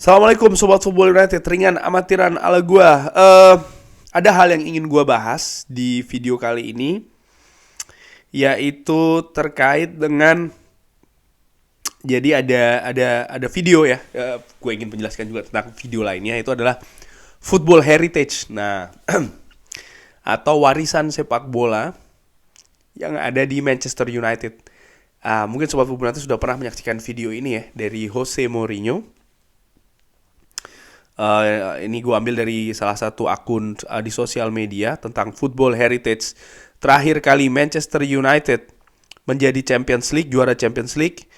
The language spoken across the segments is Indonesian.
Assalamualaikum Sobat Football United, ringan amatiran ala gua. Ada hal yang ingin gua bahas di video kali ini, yaitu terkait dengan ada video ya. Gue ingin menjelaskan juga tentang video lainnya, itu adalah football heritage. Nah, atau warisan sepak bola yang ada di Manchester United. Mungkin Sobat Football United sudah pernah menyaksikan video ini ya, dari Jose Mourinho. Ini gue ambil dari salah satu akun di sosial media tentang football heritage. Terakhir kali Manchester United menjadi Champions League, juara Champions League,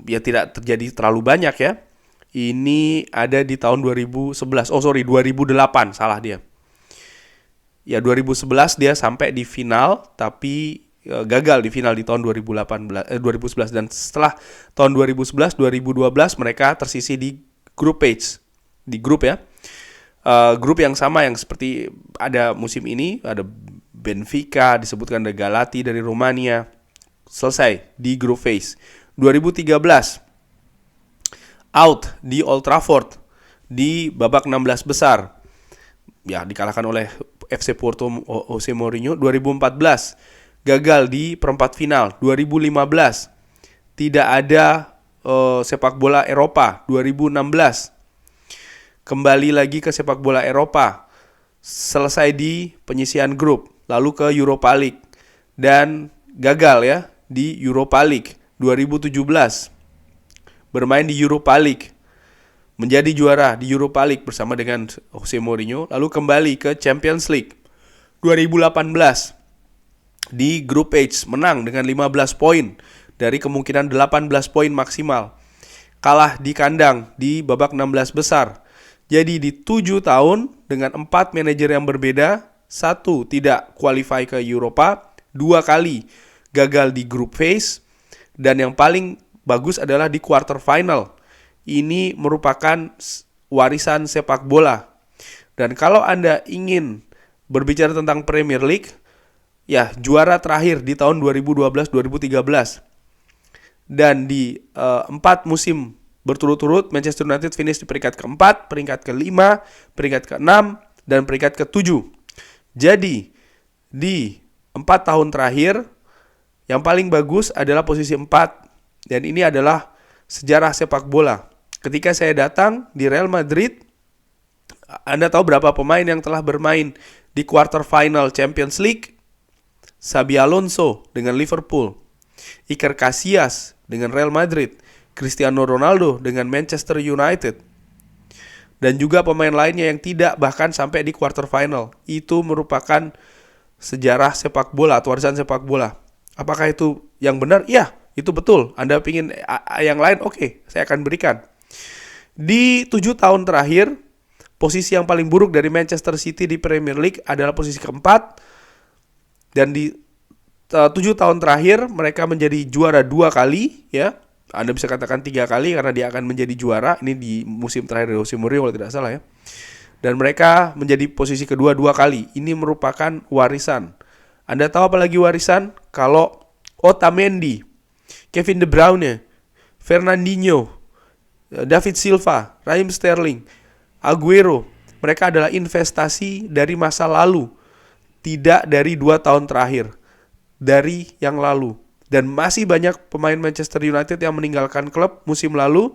ya tidak terjadi terlalu banyak ya. Ini ada di tahun 2011. 2008, salah dia. Ya 2011 dia sampai di final, tapi gagal di final di tahun 2011. Dan setelah tahun 2011, 2012 mereka tersisih di grup ya, grup yang sama yang seperti ada musim ini, ada Benfica, disebutkan ada Galati dari Rumania, selesai di grup phase. 2013 out di Old Trafford di babak 16 besar, ya dikalahkan oleh FC Porto Jose Mourinho. 2014 gagal di perempat final. 2015 tidak ada sepak bola Eropa. 2016 kembali lagi ke sepak bola Eropa, selesai di penyisihan grup, lalu ke Europa League dan gagal ya di Europa League. 2017 bermain di Europa League, menjadi juara di Europa League bersama dengan Jose Mourinho, lalu kembali ke Champions League. 2018 di Group H menang dengan 15 poin dari kemungkinan 18 poin maksimal. Kalah di kandang di babak 16 besar. Jadi di 7 tahun dengan 4 manajer yang berbeda, 1 tidak qualify ke Eropa, 2 kali gagal di group phase, dan yang paling bagus adalah di quarter final. Ini merupakan warisan sepak bola. Dan kalau Anda ingin berbicara tentang Premier League, ya juara terakhir di tahun 2012-2013. Dan di 4 musim berturut-turut Manchester United finish di peringkat ke-4, peringkat ke-5, peringkat ke-6, dan peringkat ke-7. Jadi di 4 tahun terakhir yang paling bagus adalah posisi 4. Dan ini adalah sejarah sepak bola. Ketika saya datang di Real Madrid, Anda tahu berapa pemain yang telah bermain di quarter final Champions League? Xabi Alonso dengan Liverpool, Iker Casillas dengan Real Madrid, Cristiano Ronaldo dengan Manchester United, dan juga pemain lainnya yang tidak bahkan sampai di quarter final. Itu merupakan sejarah sepak bola atau warisan sepak bola. Apakah itu yang benar? Ya, itu betul. Anda ingin yang lain? Oke, saya akan berikan. Di 7 tahun terakhir, posisi yang paling buruk dari Manchester City di Premier League adalah posisi keempat. Dan di 7 tahun terakhir mereka menjadi juara 2 kali ya. Anda bisa katakan 3 kali karena dia akan menjadi juara. Ini di musim terakhir Jose Mourinho kalau tidak salah ya. Dan mereka menjadi posisi kedua 2 kali. Ini merupakan warisan. Anda tahu apa lagi warisan? Kalau Otamendi, Kevin De Bruyne, Fernandinho, David Silva, Raheem Sterling, Aguero, mereka adalah investasi dari masa lalu, tidak dari 2 tahun terakhir, dari yang lalu. Dan masih banyak pemain Manchester United yang meninggalkan klub musim lalu.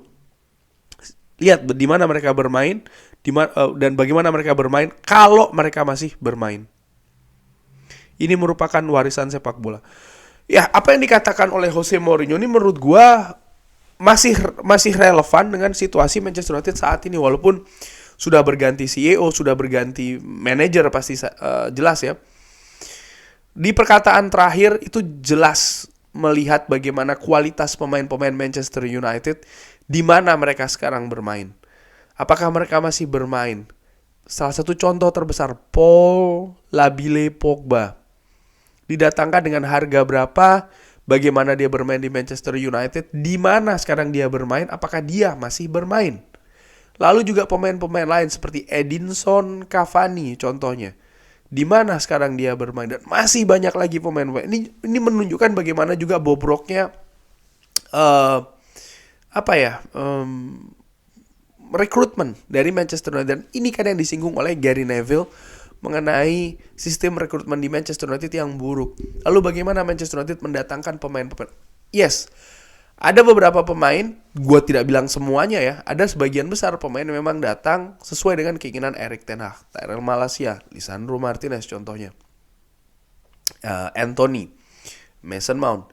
Lihat di mana mereka bermain, dan bagaimana mereka bermain kalau mereka masih bermain. Ini merupakan warisan sepak bola. Ya, apa yang dikatakan oleh Jose Mourinho ini menurut gua masih relevan dengan situasi Manchester United saat ini, walaupun sudah berganti CEO, sudah berganti manajer, pasti jelas ya. Di perkataan terakhir itu jelas melihat bagaimana kualitas pemain-pemain Manchester United, di mana mereka sekarang bermain. Apakah mereka masih bermain? Salah satu contoh terbesar, Paul Labile Pogba. Didatangkan dengan harga berapa? Bagaimana dia bermain di Manchester United? Di mana sekarang dia bermain? Apakah dia masih bermain? Lalu juga pemain-pemain lain seperti Edinson Cavani contohnya. Di mana sekarang dia bermain? Dan masih banyak lagi pemain-pemain. Ini menunjukkan bagaimana juga bobroknya rekrutmen dari Manchester United. Dan ini kan yang disinggung oleh Gary Neville mengenai sistem rekrutmen di Manchester United yang buruk. Lalu bagaimana Manchester United mendatangkan pemain-pemain? Yes, ada beberapa pemain, gue tidak bilang semuanya ya, ada sebagian besar pemain yang memang datang sesuai dengan keinginan Erik ten Hag. Tyrell Malacia, Lisandro Martinez contohnya, Anthony, Mason Mount.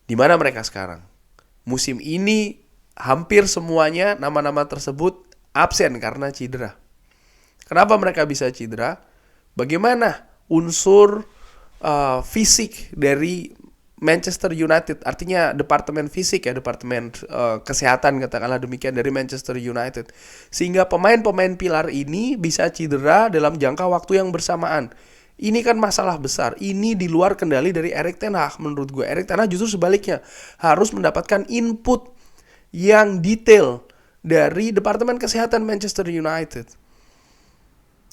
Di mana mereka sekarang? Musim ini hampir semuanya nama-nama tersebut absen karena cedera. Kenapa mereka bisa cedera? Bagaimana unsur fisik dari Manchester United, artinya departemen fisik ya, departemen kesehatan katakanlah demikian dari Manchester United, sehingga pemain-pemain pilar ini bisa cedera dalam jangka waktu yang bersamaan. Ini kan masalah besar. Ini di luar kendali dari Erik ten Hag menurut gue. Erik ten Hag justru sebaliknya harus mendapatkan input yang detail dari departemen kesehatan Manchester United.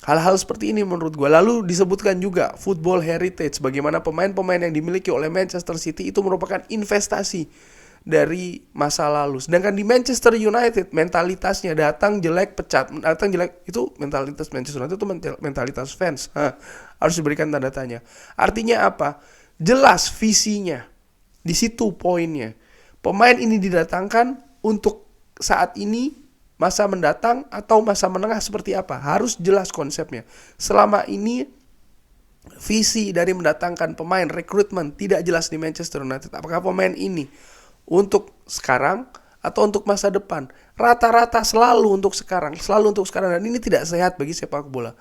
Hal-hal seperti ini menurut gue. Lalu disebutkan juga football heritage, bagaimana pemain-pemain yang dimiliki oleh Manchester City itu merupakan investasi dari masa lalu. Sedangkan di Manchester United mentalitasnya datang jelek pecat, datang jelek, itu mentalitas Manchester United itu mentalitas fans. Harus diberikan tanda tanya. Artinya apa? Jelas visinya. Di situ poinnya. Pemain ini didatangkan untuk saat ini, masa mendatang atau masa menengah seperti apa. Harus jelas konsepnya. Selama ini visi dari mendatangkan pemain rekrutmen tidak jelas di Manchester United. Apakah pemain ini untuk sekarang atau untuk masa depan? Rata-rata selalu untuk sekarang, dan ini tidak sehat bagi sepak bola.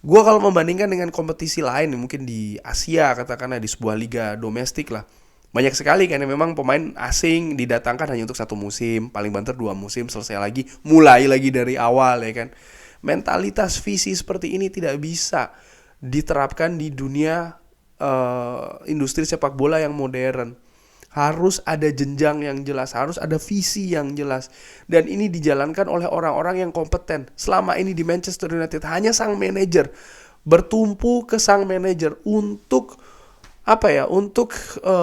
Gue kalau membandingkan dengan kompetisi lain, mungkin di Asia katakanlah, di sebuah liga domestik lah, banyak sekali kan yang memang pemain asing didatangkan hanya untuk 1 musim, paling banter 2 musim, selesai lagi, mulai lagi dari awal ya kan. Mentalitas visi seperti ini tidak bisa diterapkan di dunia industri sepak bola yang modern. Harus ada jenjang yang jelas, harus ada visi yang jelas. Dan ini dijalankan oleh orang-orang yang kompeten. Selama ini di Manchester United hanya sang manajer, bertumpu ke sang manajer untuk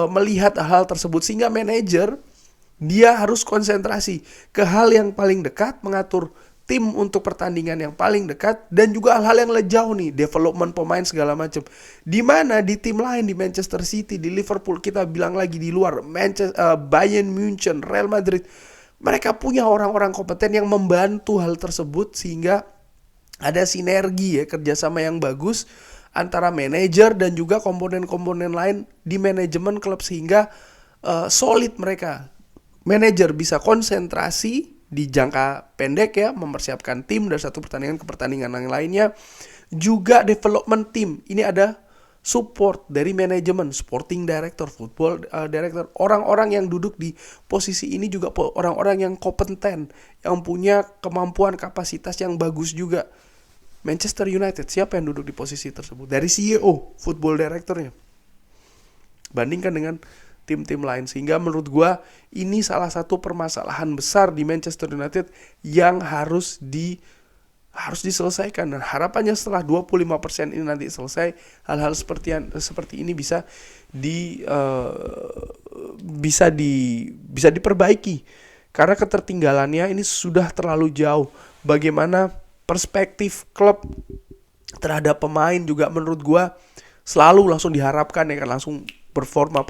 melihat hal tersebut, sehingga manajer dia harus konsentrasi ke hal yang paling dekat, mengatur tim untuk pertandingan yang paling dekat, dan juga hal-hal yang jauh nih, development pemain segala macam. Di mana di tim lain, di Manchester City, di Liverpool, kita bilang lagi di luar, Bayern Munchen, Real Madrid, mereka punya orang-orang kompeten yang membantu hal tersebut, sehingga ada sinergi ya, kerjasama yang bagus antara manajer dan juga komponen-komponen lain di manajemen klub, sehingga solid mereka. Manajer bisa konsentrasi di jangka pendek ya, mempersiapkan tim dari satu pertandingan ke pertandingan yang lainnya. Juga development tim, ini ada support dari manajemen, sporting director, football director. Orang-orang yang duduk di posisi ini juga orang-orang yang kompeten, yang punya kemampuan kapasitas yang bagus juga. Manchester United, siapa yang duduk di posisi tersebut? Dari CEO, football directornya. Bandingkan dengan tim-tim lain. Sehingga menurut gue ini salah satu permasalahan besar di Manchester United yang harus diselesaikan. Dan harapannya setelah 25% ini nanti selesai, hal-hal seperti ini bisa diperbaiki. Karena ketertinggalannya ini sudah terlalu jauh. Bagaimana perspektif klub terhadap pemain juga menurut gue selalu langsung diharapkan ya kan, langsung performa.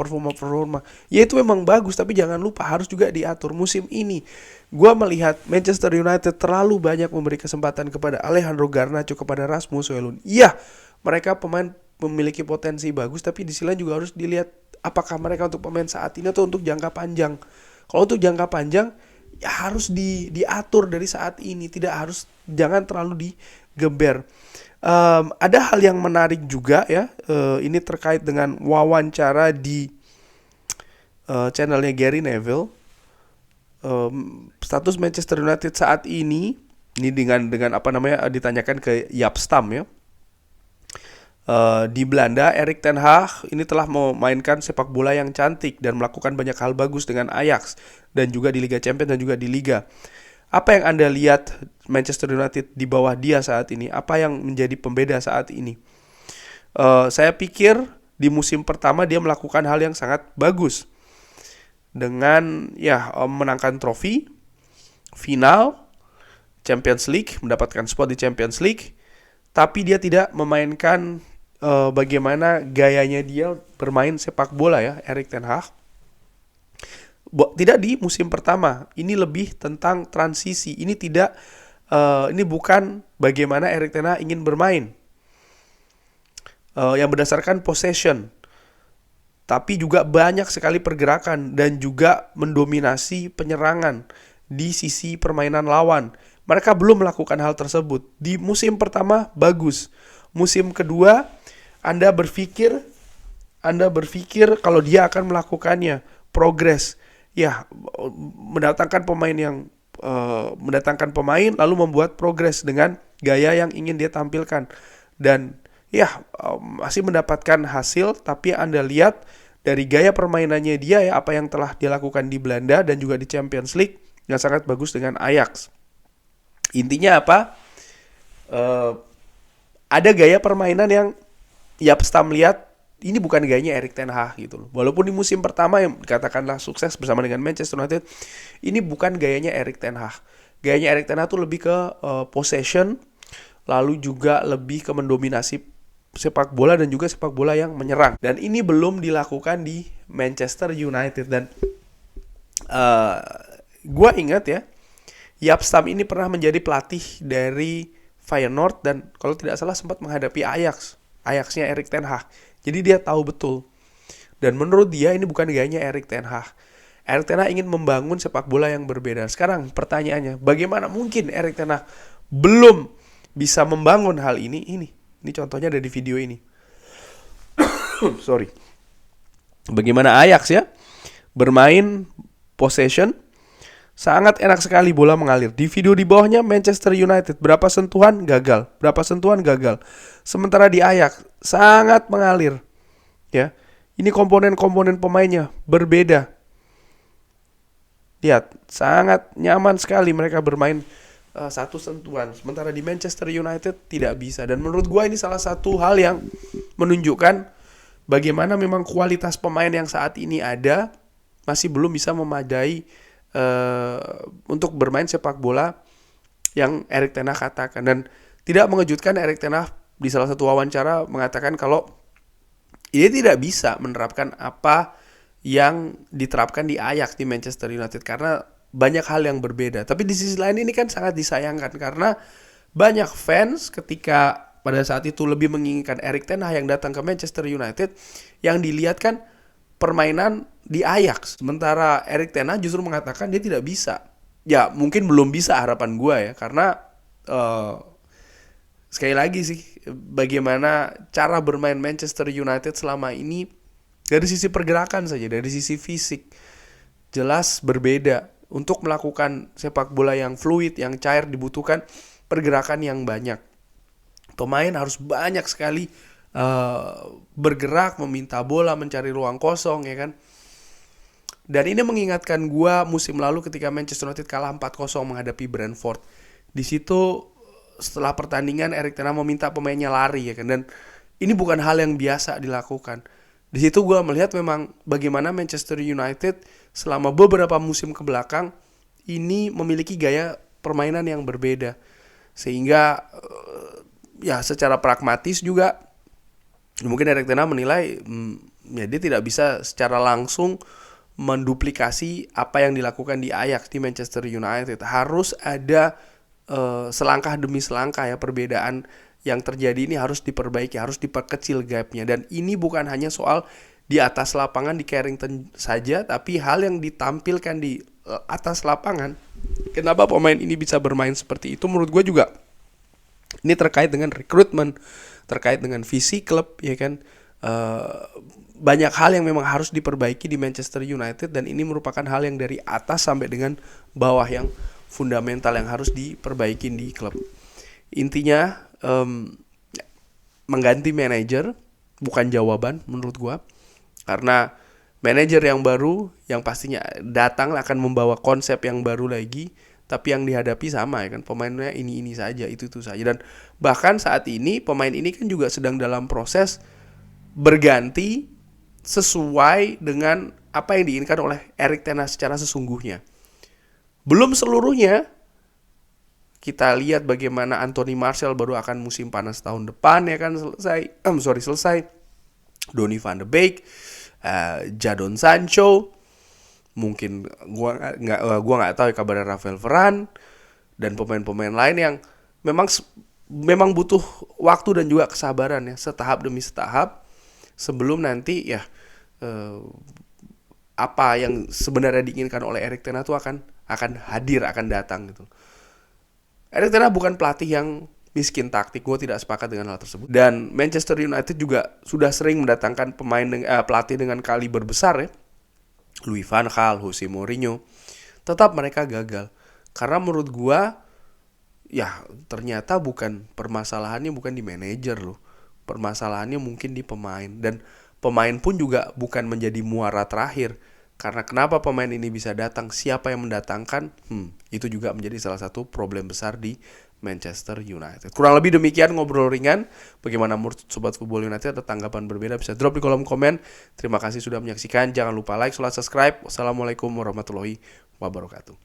Ya itu memang bagus, tapi jangan lupa harus juga diatur. Musim ini gue melihat Manchester United terlalu banyak memberi kesempatan kepada Alejandro Garnacho, kepada Rasmus Højlund. Iya, mereka pemain memiliki potensi bagus, tapi di sisi lain juga harus dilihat apakah mereka untuk pemain saat ini atau untuk jangka panjang. Kalau untuk jangka panjang ya harus diatur dari saat ini, jangan terlalu digeber. Ada hal yang menarik juga ya, ini terkait dengan wawancara di channelnya Gary Neville. Status Manchester United saat ini dengan ditanyakan ke Jaap Stam ya. Di Belanda, Erik ten Hag ini telah memainkan sepak bola yang cantik dan melakukan banyak hal bagus dengan Ajax dan juga di Liga Champions dan juga di Liga. Apa yang Anda lihat Manchester United di bawah dia saat ini? Apa yang menjadi pembeda saat ini? Saya pikir di musim pertama dia melakukan hal yang sangat bagus dengan menangkan trofi. final Champions League, mendapatkan spot di Champions League, tapi dia tidak memainkan bagaimana gayanya dia bermain sepak bola ya, Erik ten Hag. Tidak di musim pertama, ini lebih tentang transisi. Ini bukan bagaimana Erik ten Hag ingin bermain yang berdasarkan possession, tapi juga banyak sekali pergerakan dan juga mendominasi penyerangan di sisi permainan lawan. Mereka belum melakukan hal tersebut. Di musim pertama bagus. Musim kedua Anda berpikir kalau dia akan melakukannya, progres. Ya, mendatangkan pemain lalu membuat progres dengan gaya yang ingin dia tampilkan. Dan ya, masih mendapatkan hasil, tapi Anda lihat dari gaya permainannya dia ya, apa yang telah dia lakukan di Belanda dan juga di Champions League yang sangat bagus dengan Ajax. Intinya apa? Ada gaya permainan yang Jaap Stam lihat ini bukan gayanya Erik ten Hag gitu loh. Walaupun di musim pertama yang dikatakanlah sukses bersama dengan Manchester United, ini bukan gayanya Erik ten Hag. Gayanya Erik ten Hag tuh lebih ke possession, lalu juga lebih ke mendominasi sepak bola dan juga sepak bola yang menyerang. Dan ini belum dilakukan di Manchester United. Dan gue ingat ya, Jaap Stam ini pernah menjadi pelatih dari Feyenoord dan kalau tidak salah sempat menghadapi Ajaxnya Erik ten Hag. Jadi dia tahu betul. Dan menurut dia ini bukan gayanya Erik ten Hag. Erik ten Hag ingin membangun sepak bola yang berbeda. Sekarang pertanyaannya, bagaimana mungkin Erik ten Hag belum bisa membangun hal ini? Ini contohnya ada di video ini. Sorry. Bagaimana Ajax ya bermain possession, sangat enak sekali bola mengalir. Di video di bawahnya Manchester United berapa sentuhan gagal. Sementara di Ajax sangat mengalir. Ya. Ini komponen-komponen pemainnya berbeda. Lihat, sangat nyaman sekali mereka bermain satu sentuhan. Sementara di Manchester United tidak bisa. Dan menurut gue ini salah satu hal yang menunjukkan bagaimana memang kualitas pemain yang saat ini ada masih belum bisa memadai untuk bermain sepak bola yang Erik ten Hag katakan. Dan tidak mengejutkan, Erik ten Hag di salah satu wawancara mengatakan kalau dia tidak bisa menerapkan apa yang diterapkan di Ajax di Manchester United karena banyak hal yang berbeda. Tapi di sisi lain ini kan sangat disayangkan karena banyak fans ketika pada saat itu lebih menginginkan Erik ten Hag yang datang ke Manchester United, yang dilihat kan permainan di Ajax. Sementara Erik ten Hag justru mengatakan dia tidak bisa. Ya mungkin belum bisa harapan gue ya. Karena sekali lagi sih, bagaimana cara bermain Manchester United selama ini dari sisi pergerakan saja, dari sisi fisik jelas berbeda. Untuk melakukan sepak bola yang fluid, yang cair dibutuhkan pergerakan yang banyak. Pemain harus banyak sekali bergerak, meminta bola, mencari ruang kosong ya kan. Dan ini mengingatkan gue musim lalu ketika Manchester United kalah 4-0 menghadapi Brentford. Di situ setelah pertandingan Erik ten Hag meminta pemainnya lari ya kan. Dan ini bukan hal yang biasa dilakukan. Di situ gue melihat memang bagaimana Manchester United selama beberapa musim kebelakang ini memiliki gaya permainan yang berbeda. Sehingga ya secara pragmatis juga mungkin Erik ten Hag menilai ya dia tidak bisa secara langsung menduplikasi apa yang dilakukan di Ajax di Manchester United. Harus ada selangkah demi selangkah ya, perbedaan yang terjadi ini harus diperbaiki, harus diperkecil gapnya. Dan ini bukan hanya soal di atas lapangan di Carrington saja, tapi hal yang ditampilkan di atas lapangan. Kenapa pemain ini bisa bermain seperti itu? Menurut gue juga ini terkait dengan rekrutmen, terkait dengan visi klub ya kan. Banyak hal yang memang harus diperbaiki di Manchester United, dan ini merupakan hal yang dari atas sampai dengan bawah yang fundamental yang harus diperbaiki di klub. Intinya mengganti manajer bukan jawaban menurut gua, karena manajer yang baru yang pastinya datang akan membawa konsep yang baru lagi, tapi yang dihadapi sama ya kan, pemainnya ini saja, itu saja. Dan bahkan saat ini pemain ini kan juga sedang dalam proses berganti sesuai dengan apa yang diinginkan oleh Erik ten Hag secara sesungguhnya. Belum seluruhnya. Kita lihat bagaimana Anthony Martial baru akan musim panas tahun depan ya kan selesai. Donny van de Beek, Jadon Sancho, mungkin gua nggak tahu ya kabar Rafael Varane dan pemain-pemain lain yang memang butuh waktu dan juga kesabaran ya, setahap demi setahap sebelum nanti ya apa yang sebenarnya diinginkan oleh Erik ten Hag itu akan hadir, akan datang gitu. Erik ten Hag bukan pelatih yang miskin taktik, gue tidak sepakat dengan hal tersebut. Dan Manchester United juga sudah sering mendatangkan pelatih dengan kaliber besar ya, Louis van Gaal, Jose Mourinho, tetap mereka gagal. Karena menurut gue, ya ternyata permasalahannya bukan di manajer loh, permasalahannya mungkin di pemain. Dan pemain pun juga bukan menjadi muara terakhir. Karena kenapa pemain ini bisa datang, siapa yang mendatangkan, itu juga menjadi salah satu problem besar di Manchester United. Kurang lebih demikian ngobrol ringan. Bagaimana menurut Sobat Football United? Ada tanggapan berbeda bisa drop di kolom komen. Terima kasih sudah menyaksikan. Jangan lupa like, subscribe. Wassalamualaikum warahmatullahi wabarakatuh.